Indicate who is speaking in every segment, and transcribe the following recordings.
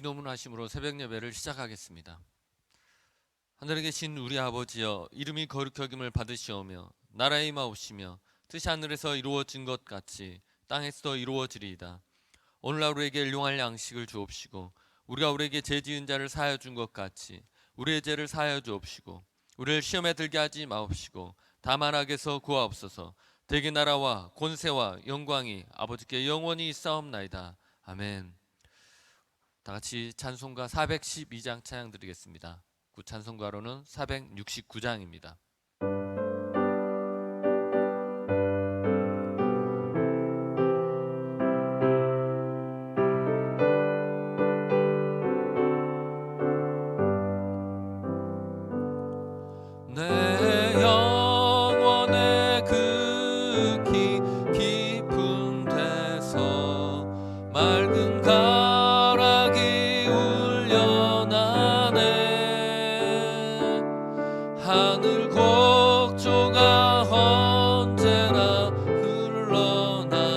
Speaker 1: 기도문하심으로 새벽 예배를 시작하겠습니다. 하늘에 계신 우리 아버지여, 이름이 거룩히 여김을 받으시오며 나라의 임하옵시며 뜻이 하늘에서 이루어진 것 같이 땅에서도 이루어지리이다. 오늘날 우리에게 일용할 양식을 주옵시고, 우리가 우리에게 죄 지은 자를 사하여 준 것 같이 우리의 죄를 사하여 주옵시고, 우리를 시험에 들게 하지 마옵시고 다만 악에서 구하옵소서. 대개 나라와 권세와 영광이 아버지께 영원히 있사옵나이다. 아멘. 다같이 찬송가 412장 찬양 드리겠습니다. 그 찬송가로는 469장입니다. 내 영혼의 그 깊은 데서 맑은 가락이 울려나네. 하늘 곡조가 언제나 흘러나와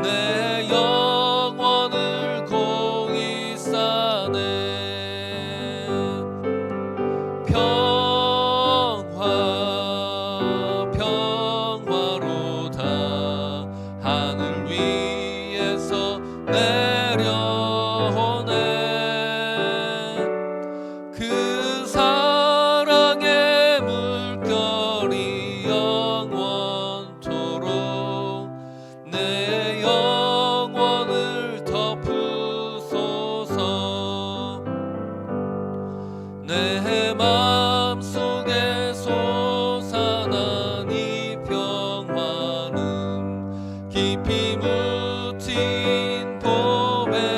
Speaker 1: 내 영혼을 공히 싸네. 평화로다. 하늘 위에서 내려오네. 그 사랑의 물결이 영원토록 내 영혼을 덮으소서. 내 마음속에 솟아난 이 평화는 깊이 묻힌 보배로다.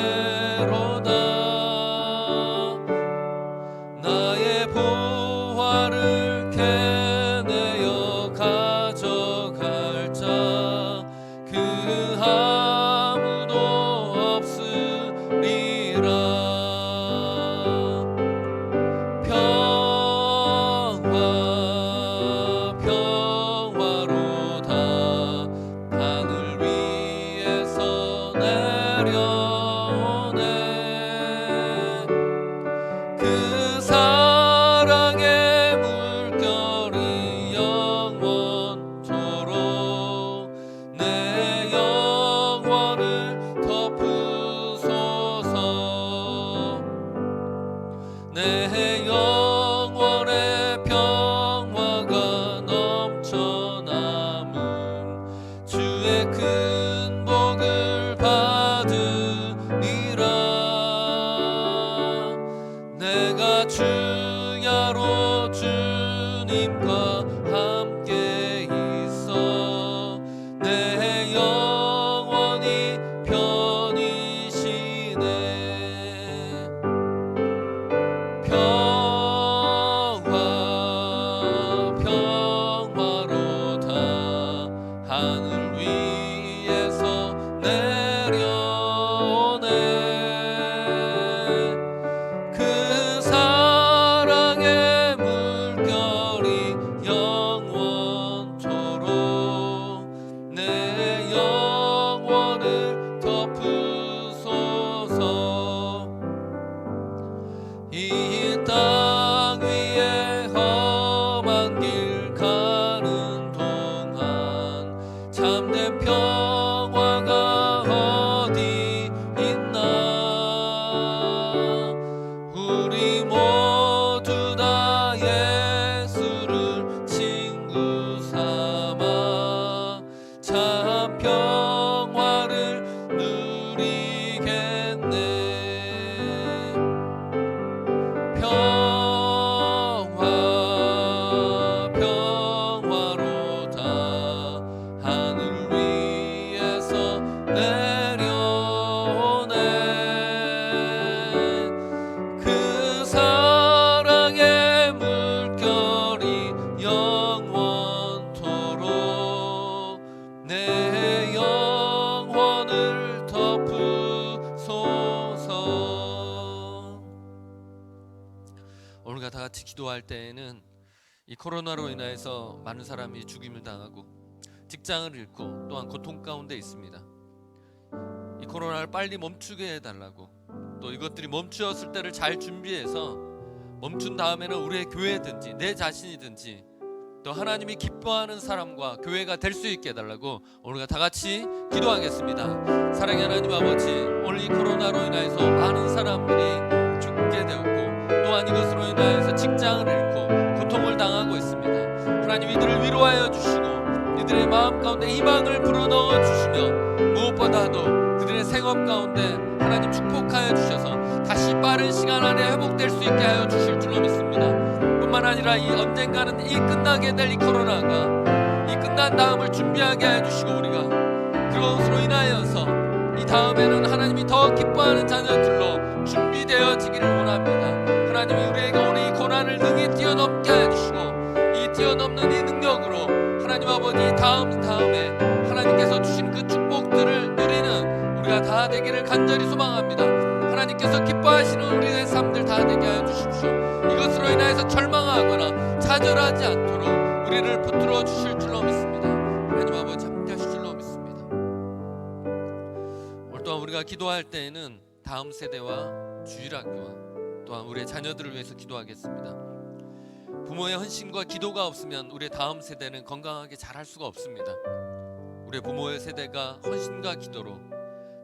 Speaker 1: 나의 보화를 캐내어 가져갈 자 그 아무도 없으리라. 평화로다. 하늘 위에서 내려오네. 그 사랑의 물결이 영원토록 내 영혼을 덮으소서. 내 영혼의 평화가 넘쳐남은 주의 큰 복을 받으리라. 내가 주야로 주님과 함께 있어 내 영혼이 편이시네. 평화로다. 하늘 위에서 내려오네. 그 사랑의 물결이 영원토록 내 영혼을 덮으소서. 이 땅 위에 험한 길 가는 동안 참된 평화가 어디 있나. 우리 모두 다 예수를 친구 삼아 참 평화를 누리겠네. 평화로다. 하늘 위에서 내려오네. 그 사랑의 물결이 영원토록 내 영혼을 덮으소서. 오늘 다 같이 기도할 때에는 이 코로나로 인해서 많은 사람이 죽임을 당하고 직장을 잃고 또한 고통 가운데 있습니다. 이 코로나를 빨리 멈추게 해달라고 또 이것들이 멈추었을 때를 잘 준비해서 멈춘 다음에는 우리의 교회든지 내 자신이든지 또 하나님이 기뻐하는 사람과 교회가 될 수 있게 해달라고 오늘과 다 같이 기도하겠습니다. 사랑의 하나님 아버지, 오늘 이 코로나로 인해서 많은 사람들이 죽게 되었고 또한 이것으로 인하여서 직장을 잃고 고통을 당하고 있습니다. 하나님, 이들을 위로하여 주시고 이들의 마음 가운데 희망을 불어넣어 주시며 무엇보다도 그들의 생업 가운데 하나님 축복하여 주셔서 다시 빠른 시간 안에 회복될 수 있게 하여 주실 줄로 믿습니다. 뿐만 아니라 이 언젠가는 이 끝나게 될 이 코로나가 이 끝난 다음을 준비하게 하여 주시고 우리가 그것으로 인하여서 이 다음에는 하나님이 더 기뻐하는 자녀들로 준비되어지기를 원합니다. 하나님이 우리에게 오늘 이 고난을 능히 뛰어넘게 하여 주시고 이 뛰어넘는 이 능력으로 하나님 아버지 다음에 하나님께서 주신 그 축복들을 누리는 우리가 다 되기를 간절히 소망합니다. 하나님께서 기뻐하시는 우리의 삶들 다 되게 하여 주십시오. 이것으로 인하여서 절망하거나 좌절하지 않도록 우리를 붙들어 주실 줄로 믿습니다. 하나님 아버지 함께 하실 줄로 믿습니다. 오늘 또한 우리가 기도할 때에는 다음 세대와 주일학교와 또한 우리의 자녀들을 위해서 기도하겠습니다. 부모의 헌신과 기도가 없으면 우리의 다음 세대는 건강하게 자랄 수가 없습니다. 우리의 부모의 세대가 헌신과 기도로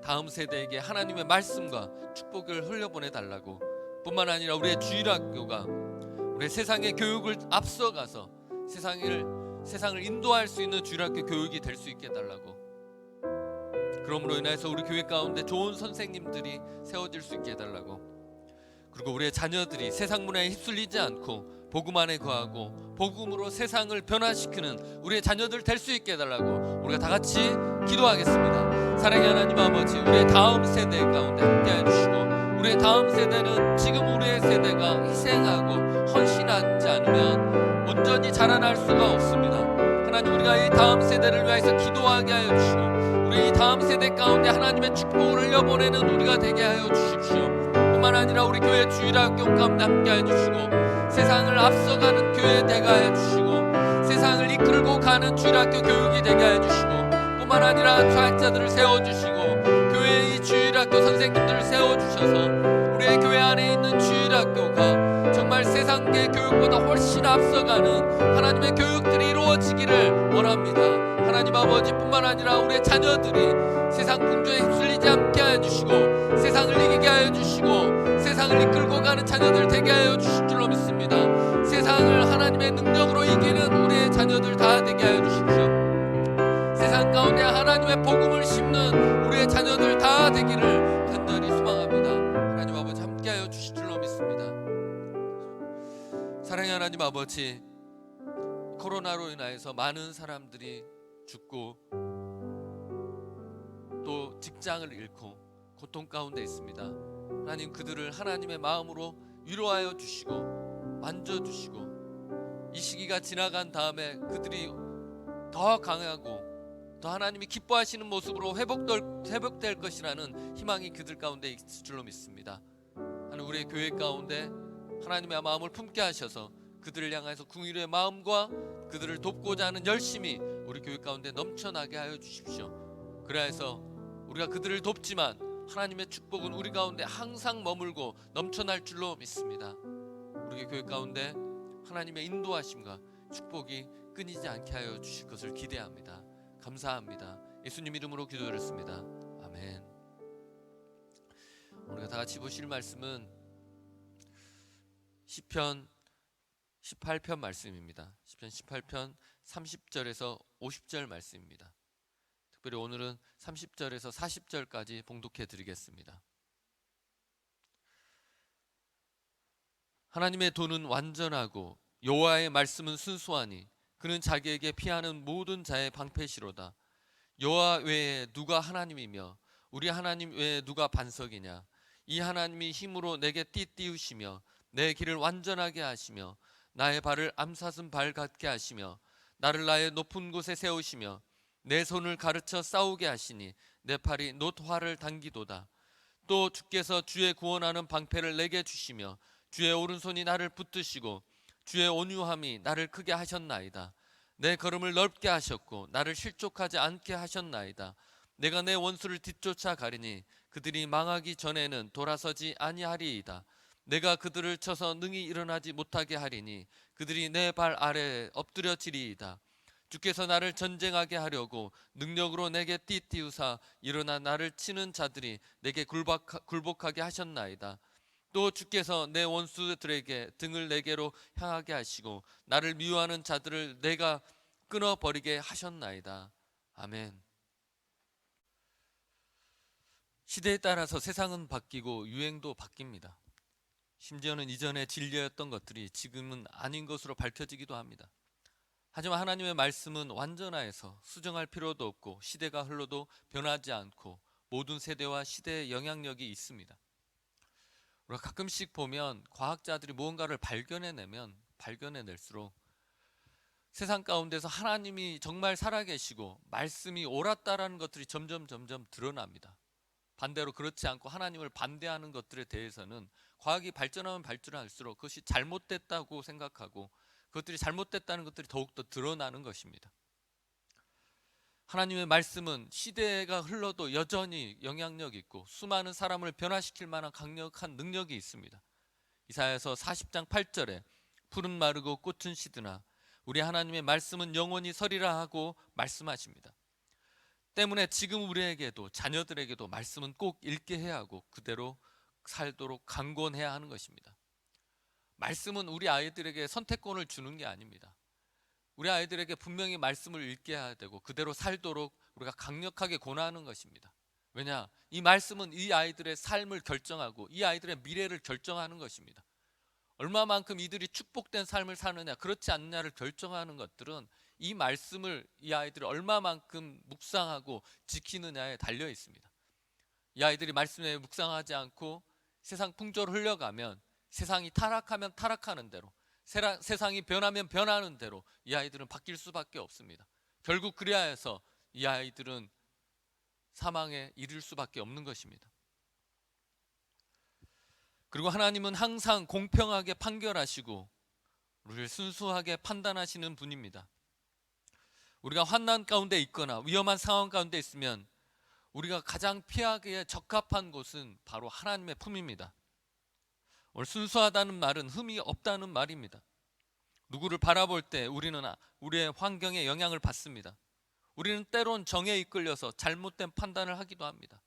Speaker 1: 다음 세대에게 하나님의 말씀과 축복을 흘려보내달라고, 뿐만 아니라 우리의 주일학교가 우리의 세상의 교육을 앞서가서 세상을 인도할 수 있는 주일학교 교육이 될 수 있게 해달라고, 그러므로 인해서 우리 교회 가운데 좋은 선생님들이 세워질 수 있게 해달라고, 그리고 우리의 자녀들이 세상 문화에 휩쓸리지 않고 복음 안에 거하고 복음으로 세상을 변화시키는 우리의 자녀들 될 수 있게 해달라고 우리가 다 같이 기도하겠습니다. 사랑의 하나님 아버지, 우리의 다음 세대 가운데 함께해 주시고 우리의 다음 세대는 지금 우리의 세대가 희생하고 헌신하지 않으면 온전히 자라날 수가 없습니다. 하나님, 우리가 이 다음 세대를 위해서 기도하게 하여 주시고 우리 이 다음 세대 가운데 하나님의 축복을 흘려보내는 우리가 되게 하여 주십시오. 뿐만 아니라 우리 교회 주일학교 가운데 함께해 주시고 세상을 앞서가는 교회 되게 하여 주시고 세상을 이끌고 가는 주일학교 교육이 되게 하여 주시고, 뿐만 아니라 사역자들을 세워주시고 교회의 이 주일학교 선생님들을 세워주셔서 우리의 교회 안에 있는 주일학교가 정말 세상계 교육보다 훨씬 앞서가는 하나님의 교육들이 이루어지기를 원합니다. 하나님 아버지, 뿐만 아니라 우리의 자녀들이 세상 풍조에 휩쓸리지 않게 하여 주시고 세상을 이기게 하여 주시고 세상을 이끌고 가는 자녀들 되게 하여 주실 줄로 믿습니다. 세상을 하나님의 능력으로 이기는 우리의 자녀들 다 되게 하여 주십시오. 세상 가운데 하나님의 복음을 심는 우리의 자녀들 다 되기를 간절히 소망합니다. 하나님 아버지, 함께 하여 주실 줄로 믿습니다. 사랑의 하나님 아버지, 코로나로 인하여서 많은 사람들이 죽고 또 직장을 잃고 고통 가운데 있습니다. 하나님, 그들을 하나님의 마음으로 위로하여 주시고 만져주시고 이 시기가 지나간 다음에 그들이 더 강하고 더 하나님이 기뻐하시는 모습으로 회복될 것이라는 희망이 그들 가운데 있을 줄로 믿습니다. 하나님, 우리의 교회 가운데 하나님의 마음을 품게 하셔서 그들을 향해서 긍휼의 마음과 그들을 돕고자 하는 열심이 우리 교회 가운데 넘쳐나게 하여 주십시오. 그래서 우리가 그들을 돕지만 하나님의 축복은 우리 가운데 항상 머물고 넘쳐날 줄로 믿습니다. 우리 교회 가운데 하나님의 인도하심과 축복이 끊이지 않게 하여 주실 것을 기대합니다. 감사합니다. 예수님 이름으로 기도드렸습니다. 아멘. 우리가 다 같이 보실 말씀은 시편 18편 말씀입니다. 시편 18편 30절에서 50절 말씀입니다. 특별히 오늘은 30절에서 40절까지 봉독해 드리겠습니다. 하나님의 도는 완전하고 여호와의 말씀은 순수하니 그는 자기에게 피하는 모든 자의 방패시로다. 여호와 외에 누가 하나님이며 우리 하나님 외에 누가 반석이냐. 이 하나님이 힘으로 내게 띠띠우시며 내 길을 완전하게 하시며 나의 발을 암사슴 발 같게 하시며 나를 나의 높은 곳에 세우시며 내 손을 가르쳐 싸우게 하시니 내 팔이 놋화를 당기도다. 또 주께서 주의 구원하는 방패를 내게 주시며 주의 오른손이 나를 붙드시고 주의 온유함이 나를 크게 하셨나이다. 내 걸음을 넓게 하셨고 나를 실족하지 않게 하셨나이다. 내가 내 원수를 뒤쫓아 가리니 그들이 망하기 전에는 돌아서지 아니하리이다. 내가 그들을 쳐서 능히 일어나지 못하게 하리니 그들이 내 발 아래에 엎드려지리이다. 주께서 나를 전쟁하게 하려고 능력으로 내게 띠띠우사 일어나 나를 치는 자들이 내게 굴복하게 하셨나이다. 또 주께서 내 원수들에게 등을 내게로 향하게 하시고 나를 미워하는 자들을 내가 끊어버리게 하셨나이다. 아멘. 시대에 따라서 세상은 바뀌고 유행도 바뀝니다. 심지어는 이전에 진리였던 것들이 지금은 아닌 것으로 밝혀지기도 합니다. 하지만 하나님의 말씀은 완전하여서 수정할 필요도 없고 시대가 흘러도 변하지 않고 모든 세대와 시대의 영향력이 있습니다. 우리가 가끔씩 보면 과학자들이 무언가를 발견해낼수록 세상 가운데서 하나님이 정말 살아계시고 말씀이 옳았다라는 것들이 점점 드러납니다. 반대로 그렇지 않고 하나님을 반대하는 것들에 대해서는 과학이 발전하면 발전할수록 그것이 잘못됐다고 생각하고 그것들이 잘못됐다는 것들이 더욱더 드러나는 것입니다. 하나님의 말씀은 시대가 흘러도 여전히 영향력 있고 수많은 사람을 변화시킬 만한 강력한 능력이 있습니다. 이사야서 40장 8절에 푸른 마르고 꽃은 시드나 우리 하나님의 말씀은 영원히 서리라 하고 말씀하십니다. 때문에 지금 우리에게도 자녀들에게도 말씀은 꼭 읽게 해야 하고 그대로 살도록 강권해야 하는 것입니다. 말씀은 우리 아이들에게 선택권을 주는 게 아닙니다. 우리 아이들에게 분명히 말씀을 읽게 해야 되고 그대로 살도록 우리가 강력하게 권하는 것입니다. 왜냐? 이 말씀은 이 아이들의 삶을 결정하고 이 아이들의 미래를 결정하는 것입니다. 얼마만큼 이들이 축복된 삶을 사느냐 그렇지 않느냐를 결정하는 것들은 이 말씀을 이 아이들이 얼마만큼 묵상하고 지키느냐에 달려 있습니다. 이 아이들이 말씀에 묵상하지 않고 세상 풍조를 흘려가면 세상이 타락하면 타락하는 대로 세상이 변하면 변하는 대로 이 아이들은 바뀔 수밖에 없습니다. 결국 그래야 해서 이 아이들은 사망에 이를 수밖에 없는 것입니다. 그리고 하나님은 항상 공평하게 판결하시고 우리를 순수하게 판단하시는 분입니다. 우리가 환난 가운데 있거나 위험한 상황 가운데 있으면 우리가 가장 피하기에 적합한 곳은 바로 하나님의 품입니다. 오늘 순수하다는 말은 흠이 없다는 말입니다. 누구를 바라볼 때 우리는 우리의 환경에 영향을 받습니다. 우리는 때론 정에 이끌려서 잘못된 판단을 하기도 합니다.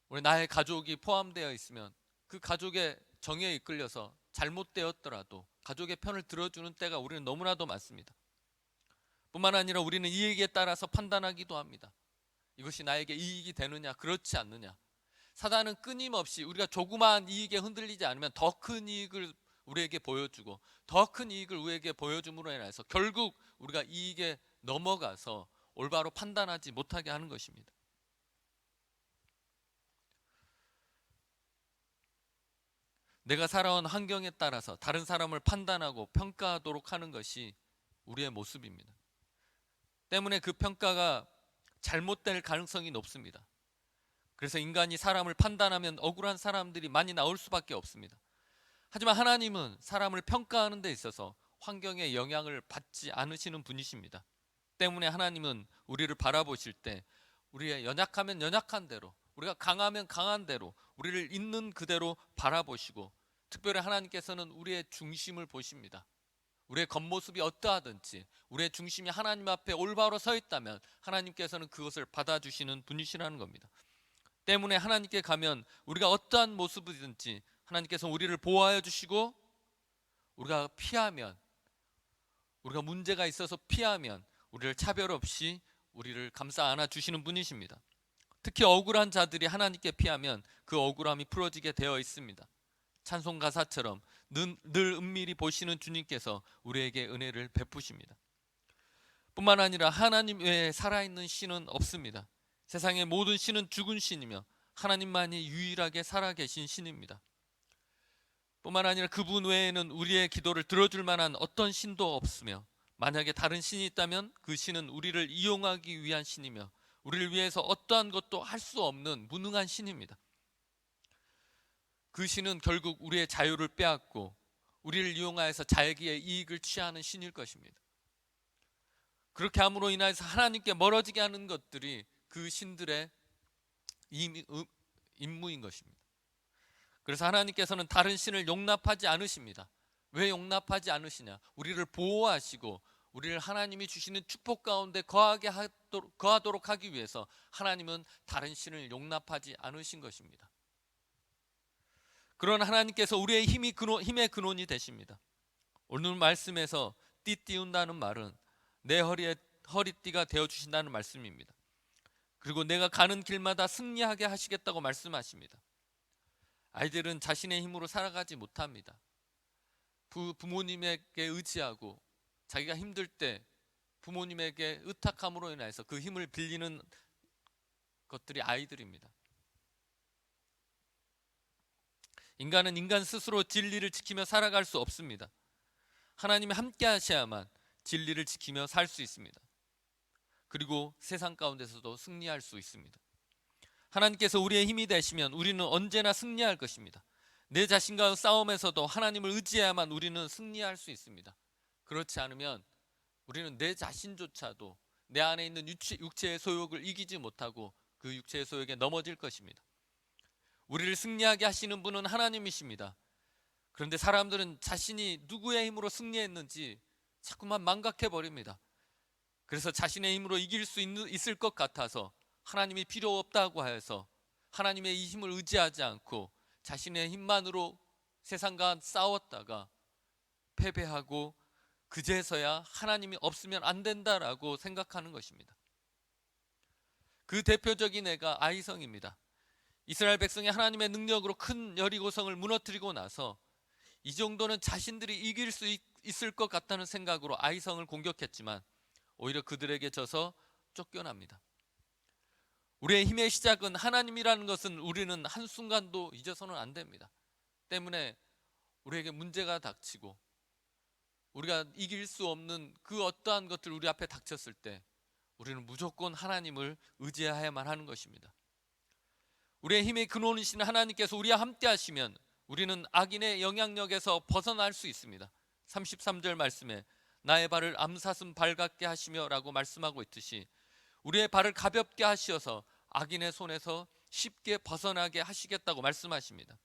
Speaker 1: 우리 나의 가족이 포함되어 있으면 그 가족의 정에 이끌려서 잘못되었더라도 가족의 편을 들어주는 때가 우리는 너무나도 많습니다. 뿐만 아니라 우리는 이익에 따라서 판단하기도 합니다. 이것이 나에게 이익이 되느냐 그렇지 않느냐. 사단은 끊임없이 우리가 조그마한 이익에 흔들리지 않으면 더 큰 이익을 우리에게 보여주고 더 큰 이익을 우리에게 보여줌으로 인해서 결국 우리가 이익에 넘어가서 올바로 판단하지 못하게 하는 것입니다. 내가 살아온 환경에 따라서 다른 사람을 판단하고 평가하도록 하는 것이 우리의 모습입니다. 때문에 그 평가가 잘못될 가능성이 높습니다. 그래서 인간이 사람을 판단하면 억울한 사람들이 많이 나올 수밖에 없습니다. 하지만 하나님은 사람을 평가하는 데 있어서 환경의 영향을 받지 않으시는 분이십니다. 때문에 하나님은 우리를 바라보실 때 우리의 연약하면 연약한 대로, 우리가 강하면 강한 대로, 우리를 있는 그대로 바라보시고 특별히 하나님께서는 우리의 중심을 보십니다. 우리의 겉모습이 어떠하든지 우리의 중심이 하나님 앞에 올바로 서 있다면 하나님께서는 그것을 받아주시는 분이시라는 겁니다. 때문에 하나님께 가면 우리가 어떠한 모습이든지 하나님께서 우리를 보호하여 주시고 우리가 피하면, 우리가 문제가 있어서 피하면 우리를 차별 없이 우리를 감싸 안아 주시는 분이십니다. 특히 억울한 자들이 하나님께 피하면 그 억울함이 풀어지게 되어 있습니다. 찬송 가사처럼 늘 은밀히 보시는 주님께서 우리에게 은혜를 베푸십니다. 뿐만 아니라 하나님 외에 살아있는 신은 없습니다. 세상의 모든 신은 죽은 신이며 하나님만이 유일하게 살아계신 신입니다. 뿐만 아니라 그분 외에는 우리의 기도를 들어줄 만한 어떤 신도 없으며 만약에 다른 신이 있다면 그 신은 우리를 이용하기 위한 신이며 우리를 위해서 어떠한 것도 할 수 없는 무능한 신입니다. 그 신은 결국 우리의 자유를 빼앗고 우리를 이용하여서 자기의 이익을 취하는 신일 것입니다. 그렇게 함으로 인하여서 하나님께 멀어지게 하는 것들이 그 신들의 임무인 것입니다. 그래서 하나님께서는 다른 신을 용납하지 않으십니다. 왜 용납하지 않으시냐? 우리를 보호하시고 우리를 하나님이 주시는 축복 가운데 거하도록 하기 위해서 하나님은 다른 신을 용납하지 않으신 것입니다. 그런 하나님께서 우리의 힘의 근원이 되십니다. 오늘 말씀에서 띠 띄운다는 말은 내 허리띠가 되어주신다는 말씀입니다. 그리고 내가 가는 길마다 승리하게 하시겠다고 말씀하십니다. 아이들은 자신의 힘으로 살아가지 못합니다. 부모님에게 의지하고 자기가 힘들 때 부모님에게 의탁함으로 인해서 그 힘을 빌리는 것들이 아이들입니다. 인간은 인간 스스로 진리를 지키며 살아갈 수 없습니다. 하나님이 함께 하셔야만 진리를 지키며 살 수 있습니다. 그리고 세상 가운데서도 승리할 수 있습니다. 하나님께서 우리의 힘이 되시면 우리는 언제나 승리할 것입니다. 내 자신과의 싸움에서도 하나님을 의지해야만 우리는 승리할 수 있습니다. 그렇지 않으면 우리는 내 자신조차도 내 안에 있는 육체의 소욕을 이기지 못하고 그 육체의 소욕에 넘어질 것입니다. 우리를 승리하게 하시는 분은 하나님이십니다. 그런데 사람들은 자신이 누구의 힘으로 승리했는지 자꾸만 망각해 버립니다. 그래서 자신의 힘으로 이길 수 있을 것 같아서 하나님이 필요 없다고 하여서 하나님의 이 힘을 의지하지 않고 자신의 힘만으로 세상과 싸웠다가 패배하고 그제서야 하나님이 없으면 안 된다라고 생각하는 것입니다. 그 대표적인 애가 아이성입니다. 이스라엘 백성이 하나님의 능력으로 큰 여리고성을 무너뜨리고 나서 이 정도는 자신들이 이길 수 있을 것 같다는 생각으로 아이성을 공격했지만 오히려 그들에게 져서 쫓겨납니다. 우리의 힘의 시작은 하나님이라는 것은 우리는 한순간도 잊어서는 안 됩니다. 때문에 우리에게 문제가 닥치고 우리가 이길 수 없는 그 어떠한 것들 우리 앞에 닥쳤을 때 우리는 무조건 하나님을 의지해야만 하는 것입니다. 우리의 힘의 근원이신 하나님께서 우리와 함께 하시면 우리는 악인의 영향력에서 벗어날 수 있습니다. 33절 말씀에 나의 발을 암사슴 발 같게 하시며 라고 말씀하고 있듯이 우리의 발을 가볍게 하시어서 악인의 손에서 쉽게 벗어나게 하시겠다고 말씀하십니다.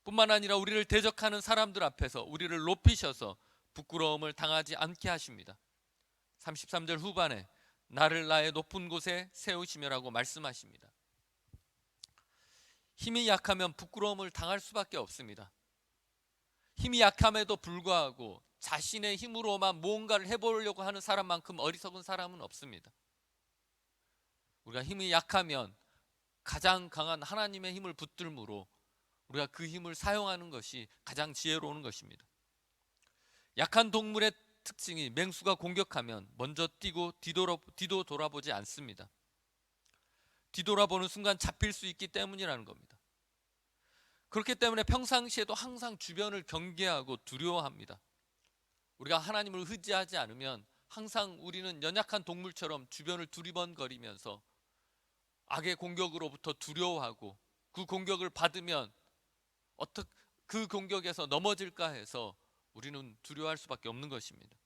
Speaker 1: 뿐만 아니라 우리를 대적하는 사람들 앞에서 우리를 높이셔서 부끄러움을 당하지 않게 하십니다. 33절 후반에 나를 나의 높은 곳에 세우시며라고 말씀하십니다. 힘이 약하면 부끄러움을 당할 수밖에 없습니다. 힘이 약함에도 불구하고 자신의 힘으로만 무언가를 해보려고 하는 사람만큼 어리석은 사람은 없습니다. 우리가 힘이 약하면 가장 강한 하나님의 힘을 붙들므로 우리가 그 힘을 사용하는 것이 가장 지혜로운 것입니다. 약한 동물의 특징이 맹수가 공격하면 먼저 뛰고 뒤도 돌아보지 않습니다. 뒤돌아보는 순간 잡힐 수 있기 때문이라는 겁니다. 그렇기 때문에 평상시에도 항상 주변을 경계하고 두려워합니다. 우리가 하나님을 의지하지 않으면 항상 우리는 연약한 동물처럼 주변을 두리번거리면서 악의 공격으로부터 두려워하고 그 공격을 받으면 그 공격에서 넘어질까 해서 우리는 두려워할 수밖에 없는 것입니다.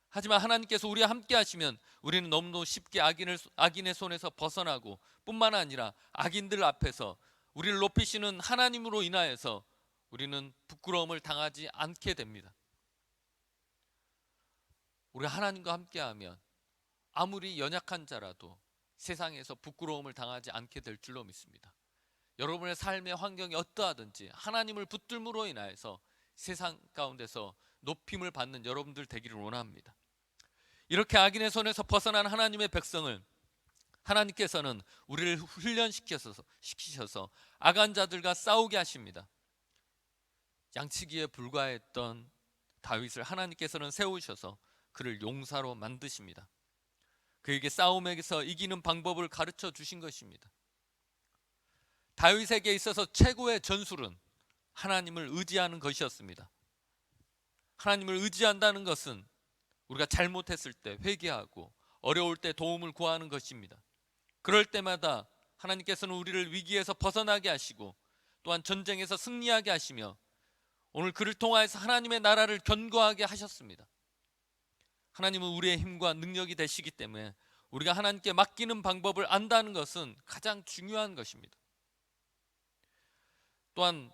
Speaker 1: 하지만 하나님께서 우리와 함께 하시면 우리는 너무도 쉽게 악인의 손에서 벗어나고 뿐만 아니라 악인들 앞에서 우리를 높이시는 하나님으로 인하여서 우리는 부끄러움을 당하지 않게 됩니다. 우리가 하나님과 함께하면 아무리 연약한 자라도 세상에서 부끄러움을 당하지 않게 될 줄로 믿습니다. 여러분의 삶의 환경이 어떠하든지 하나님을 붙들므로 인하여서 세상 가운데서 높임을 받는 여러분들 되기를 원합니다. 이렇게 악인의 손에서 벗어난 하나님의 백성을 하나님께서는 우리를 훈련시키셔서 악한 자들과 싸우게 하십니다. 양치기에 불과했던 다윗을 하나님께서는 세우셔서 그를 용사로 만드십니다. 그에게 싸움에서 이기는 방법을 가르쳐 주신 것입니다. 다윗에게 있어서 최고의 전술은 하나님을 의지하는 것이었습니다. 하나님을 의지한다는 것은 우리가 잘못했을 때 회개하고 어려울 때 도움을 구하는 것입니다. 그럴 때마다 하나님께서는 우리를 위기에서 벗어나게 하시고 또한 전쟁에서 승리하게 하시며 오늘 그를 통하여서 하나님의 나라를 견고하게 하셨습니다. 하나님은 우리의 힘과 능력이 되시기 때문에 우리가 하나님께 맡기는 방법을 안다는 것은 가장 중요한 것입니다. 또한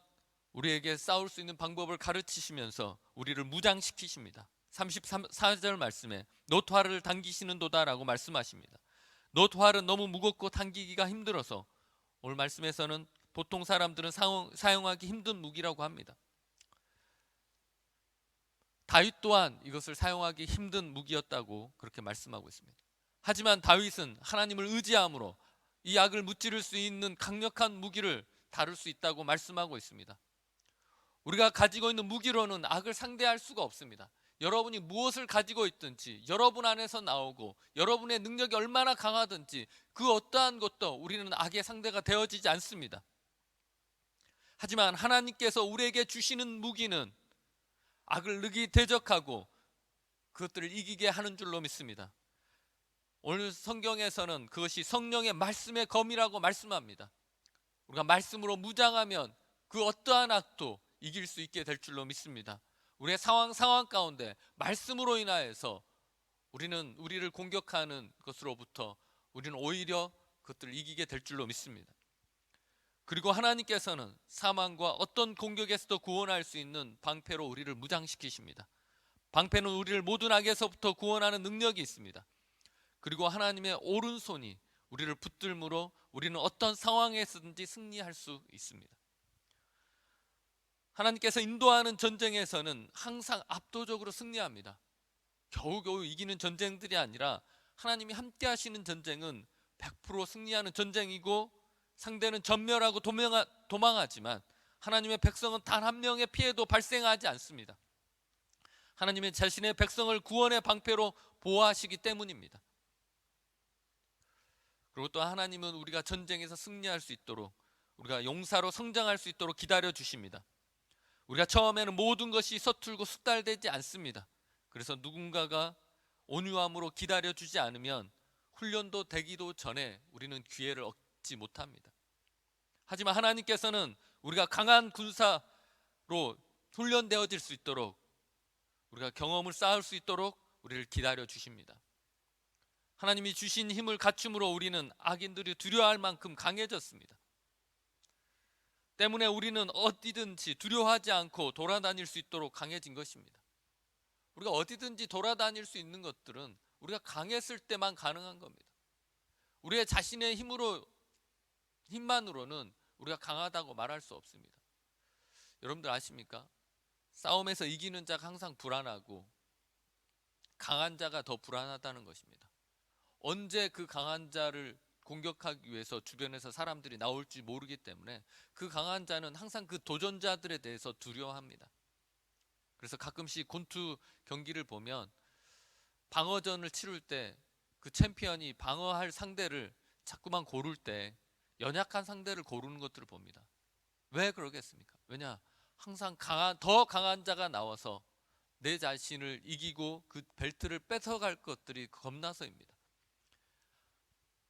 Speaker 1: 우리에게 싸울 수 있는 방법을 가르치시면서 우리를 무장시키십니다. 34절 말씀에 놋 활을 당기시는도다라고 말씀하십니다. 놋 활은 너무 무겁고 당기기가 힘들어서 오늘 말씀에서는 보통 사람들은 사용하기 힘든 무기라고 합니다. 다윗 또한 이것을 사용하기 힘든 무기였다고 그렇게 말씀하고 있습니다. 하지만 다윗은 하나님을 의지함으로 이 악을 무찌를 수 있는 강력한 무기를 다룰 수 있다고 말씀하고 있습니다. 우리가 가지고 있는 무기로는 악을 상대할 수가 없습니다. 여러분이 무엇을 가지고 있든지, 여러분 안에서 나오고 여러분의 능력이 얼마나 강하든지 그 어떠한 것도 우리는 악의 상대가 되어지지 않습니다. 하지만 하나님께서 우리에게 주시는 무기는 악을 능히 대적하고 그것들을 이기게 하는 줄로 믿습니다. 오늘 성경에서는 그것이 성령의 말씀의 검이라고 말씀합니다. 우리가 말씀으로 무장하면 그 어떠한 악도 이길 수 있게 될 줄로 믿습니다. 우리의 상황 가운데 말씀으로 인하여서 우리를 공격하는 것으로부터 우리는 오히려 그것들을 이기게 될 줄로 믿습니다. 그리고 하나님께서는 사망과 어떤 공격에서도 구원할 수 있는 방패로 우리를 무장시키십니다. 방패는 우리를 모든 악에서부터 구원하는 능력이 있습니다. 그리고 하나님의 오른손이 우리를 붙들므로 우리는 어떤 상황에서든지 승리할 수 있습니다. 하나님께서 인도하는 전쟁에서는 항상 압도적으로 승리합니다. 겨우겨우 이기는 전쟁들이 아니라 하나님이 함께 하시는 전쟁은 100% 승리하는 전쟁이고, 상대는 전멸하고 도망하지만 하나님의 백성은 단 한 명의 피해도 발생하지 않습니다. 하나님의 자신의 백성을 구원의 방패로 보호하시기 때문입니다. 그리고 또 하나님은 우리가 전쟁에서 승리할 수 있도록, 우리가 용사로 성장할 수 있도록 기다려 주십니다. 우리가 처음에는 모든 것이 서툴고 숙달되지 않습니다. 그래서 누군가가 온유함으로 기다려 주지 않으면 훈련도 되기도 전에 우리는 기회를 얻지 못합니다. 하지만 하나님께서는 우리가 강한 군사로 훈련되어질 수 있도록, 우리가 경험을 쌓을 수 있도록 우리를 기다려 주십니다. 하나님이 주신 힘을 갖춤으로 우리는 악인들이 두려워할 만큼 강해졌습니다. 때문에 우리는 어디든지 두려워하지 않고 돌아다닐 수 있도록 강해진 것입니다. 우리가 어디든지 돌아다닐 수 있는 것들은 우리가 강했을 때만 가능한 겁니다. 우리의 자신의 힘만으로는 우리가 강하다고 말할 수 없습니다. 여러분들 아십니까? 싸움에서 이기는 자가 항상 불안하고 강한 자가 더 불안하다는 것입니다. 언제 그 강한 자를 공격하기 위해서 주변에서 사람들이 나올지 모르기 때문에 그 강한 자는 항상 그 도전자들에 대해서 두려워합니다. 그래서 가끔씩 권투 경기를 보면 방어전을 치를 때 그 챔피언이 방어할 상대를 자꾸만 고를 때 연약한 상대를 고르는 것들을 봅니다. 왜 그러겠습니까? 왜냐? 항상 더 강한 자가 나와서 내 자신을 이기고 그 벨트를 뺏어갈 것들이 겁나서입니다.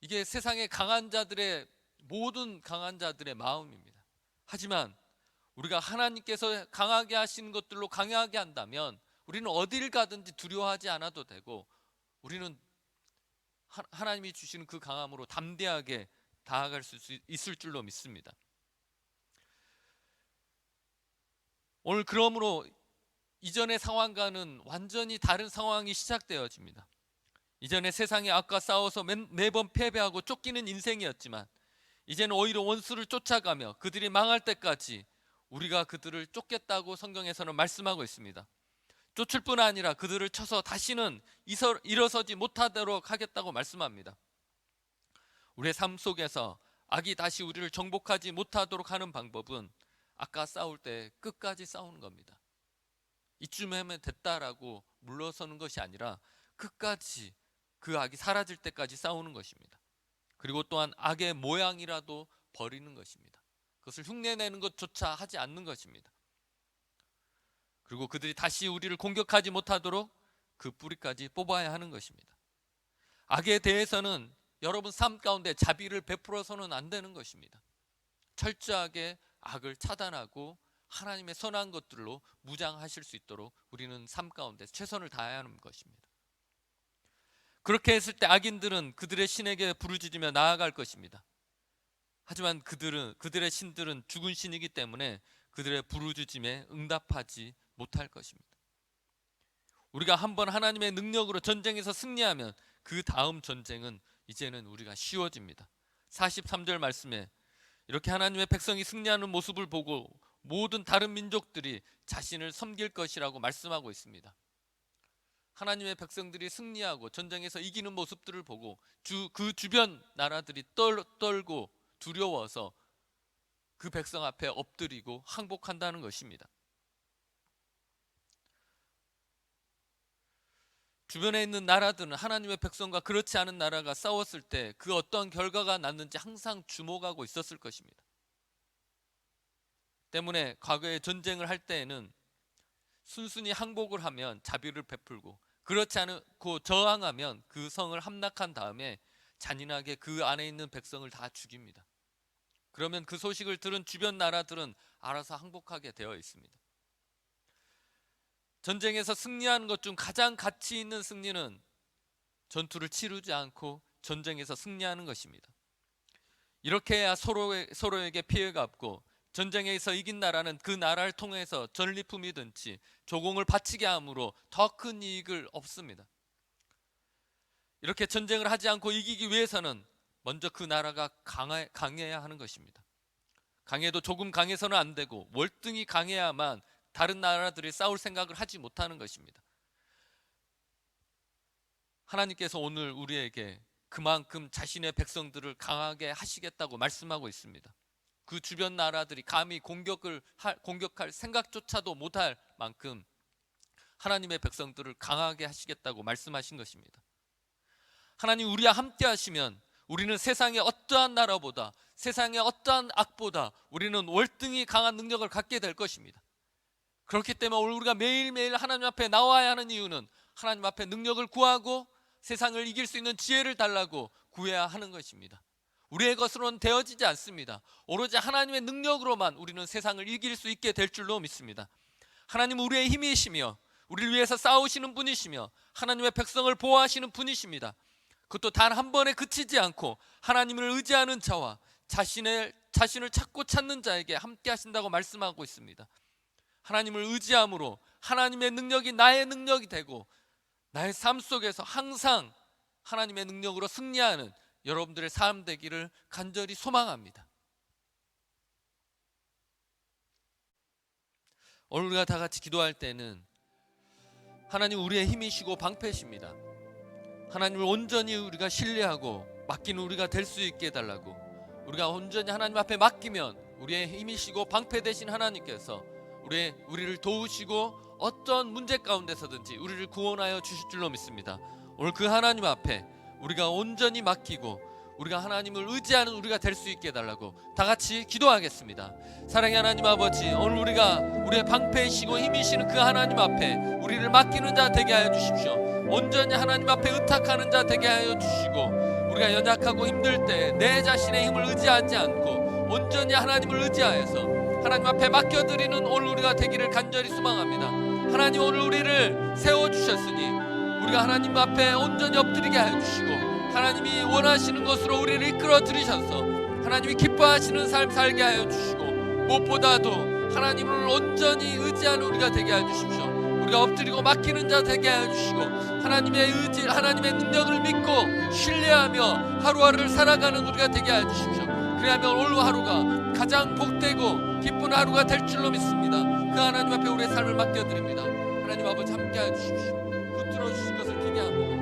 Speaker 1: 이게 세상의 모든 강한 자들의 마음입니다. 하지만 우리가 하나님께서 강하게 하시는 것들로 강하게 한다면 우리는 어디를 가든지 두려워하지 않아도 되고, 우리는 하나님이 주시는 그 강함으로 담대하게 다가갈 수 있을 줄로 믿습니다. 오늘 그러므로 이전의 상황과는 완전히 다른 상황이 시작되어집니다. 이전에 세상의 악과 싸워서 매번 패배하고 쫓기는 인생이었지만 이제는 오히려 원수를 쫓아가며 그들이 망할 때까지 우리가 그들을 쫓겠다고 성경에서는 말씀하고 있습니다. 쫓을 뿐 아니라 그들을 쳐서 다시는 일어서지 못하도록 하겠다고 말씀합니다. 우리의 삶 속에서 악이 다시 우리를 정복하지 못하도록 하는 방법은 아까 싸울 때 끝까지 싸우는 겁니다. 이쯤 하면 됐다라고 물러서는 것이 아니라 끝까지 그 악이 사라질 때까지 싸우는 것입니다. 그리고 또한 악의 모양이라도 버리는 것입니다. 그것을 흉내내는 것조차 하지 않는 것입니다. 그리고 그들이 다시 우리를 공격하지 못하도록 그 뿌리까지 뽑아야 하는 것입니다. 악에 대해서는 여러분 삶 가운데 자비를 베풀어서는 안 되는 것입니다. 철저하게 악을 차단하고 하나님의 선한 것들로 무장하실 수 있도록 우리는 삶 가운데 최선을 다해야 하는 것입니다. 그렇게 했을 때 악인들은 그들의 신에게 부르짖으며 나아갈 것입니다. 하지만 그들의 신들은 죽은 신이기 때문에 그들의 부르짖음에 응답하지 못할 것입니다. 우리가 한번 하나님의 능력으로 전쟁에서 승리하면 그 다음 전쟁은 이제는 우리가 쉬워집니다. 43절 말씀에 이렇게 하나님의 백성이 승리하는 모습을 보고 모든 다른 민족들이 자신을 섬길 것이라고 말씀하고 있습니다. 하나님의 백성들이 승리하고 전쟁에서 이기는 모습들을 보고 그 주변 나라들이 떨고 두려워서 그 백성 앞에 엎드리고 항복한다는 것입니다. 주변에 있는 나라들은 하나님의 백성과 그렇지 않은 나라가 싸웠을 때 그 어떤 결과가 났는지 항상 주목하고 있었을 것입니다. 때문에 과거에 전쟁을 할 때에는 순순히 항복을 하면 자비를 베풀고, 그렇지 않고 저항하면 그 성을 함락한 다음에 잔인하게 그 안에 있는 백성을 다 죽입니다. 그러면 그 소식을 들은 주변 나라들은 알아서 항복하게 되어 있습니다. 전쟁에서 승리하는 것 중 가장 가치 있는 승리는 전투를 치르지 않고 전쟁에서 승리하는 것입니다. 이렇게 해야 서로에게 피해가 없고, 전쟁에서 이긴 나라는 그 나라를 통해서 전리품이든지 조공을 바치게 함으로 더 큰 이익을 얻습니다. 이렇게 전쟁을 하지 않고 이기기 위해서는 먼저 그 나라가 강해야 하는 것입니다. 강해도 조금 강해서는 안 되고 월등히 강해야만 다른 나라들이 싸울 생각을 하지 못하는 것입니다. 하나님께서 오늘 우리에게 그만큼 자신의 백성들을 강하게 하시겠다고 말씀하고 있습니다. 그 주변 나라들이 감히 공격할 생각조차도 못할 만큼 하나님의 백성들을 강하게 하시겠다고 말씀하신 것입니다. 하나님 우리와 함께 하시면 우리는 세상의 어떠한 나라보다, 세상의 어떠한 악보다 우리는 월등히 강한 능력을 갖게 될 것입니다. 그렇기 때문에 오늘 우리가 매일매일 하나님 앞에 나와야 하는 이유는 하나님 앞에 능력을 구하고 세상을 이길 수 있는 지혜를 달라고 구해야 하는 것입니다. 우리의 것으로는 되어지지 않습니다. 오로지 하나님의 능력으로만 우리는 세상을 이길 수 있게 될 줄로 믿습니다. 하나님은 우리의 힘이시며 우리를 위해서 싸우시는 분이시며 하나님의 백성을 보호하시는 분이십니다. 그것도 단 한 번에 그치지 않고 하나님을 의지하는 자와 자신을 찾고 찾는 자에게 함께 하신다고 말씀하고 있습니다. 하나님을 의지함으로 하나님의 능력이 나의 능력이 되고 나의 삶 속에서 항상 하나님의 능력으로 승리하는 여러분들의 삶 되기를 간절히 소망합니다. 오늘 우리가 다 같이 기도할 때는 하나님 우리의 힘이시고 방패십니다. 하나님을 온전히 우리가 신뢰하고 맡기는 우리가 될 수 있게 해달라고, 우리가 온전히 하나님 앞에 맡기면 우리의 힘이시고 방패 되신 하나님께서 우리를 도우시고 어떤 문제 가운데서든지 우리를 구원하여 주실 줄로 믿습니다. 오늘 그 하나님 앞에 우리가 온전히 맡기고 우리가 하나님을 의지하는 우리가 될 수 있게 해달라고 다 같이 기도하겠습니다. 사랑의 하나님 아버지, 오늘 우리가 우리의 방패이시고 힘이시는 그 하나님 앞에 우리를 맡기는 자 되게 하여 주십시오. 온전히 하나님 앞에 의탁하는 자 되게 하여 주시고, 우리가 연약하고 힘들 때 내 자신의 힘을 의지하지 않고 온전히 하나님을 의지하여서 하나님 앞에 맡겨드리는 오늘 우리가 되기를 간절히 소망합니다. 하나님 오늘 우리를 세워주셨으니 우리가 하나님 앞에 온전히 엎드리게 하여 주시고, 하나님이 원하시는 것으로 우리를 이끌어 들이셔서 하나님이 기뻐하시는 삶 살게 하여 주시고, 무엇보다도 하나님을 온전히 의지하는 우리가 되게 하여 주십시오. 우리가 엎드리고 맡기는 자 되게 하여 주시고, 하나님의 의지, 하나님의 능력을 믿고 신뢰하며 하루하루를 살아가는 우리가 되게 하여 주십시오. 그래야면 오늘 하루가 가장 복되고 기쁜 하루가 될 줄로 믿습니다. 그 하나님 앞에 우리의 삶을 맡겨드립니다. 하나님 아버지 함께 하여 주십시오. 붙들어 주신 것을 기대합니다.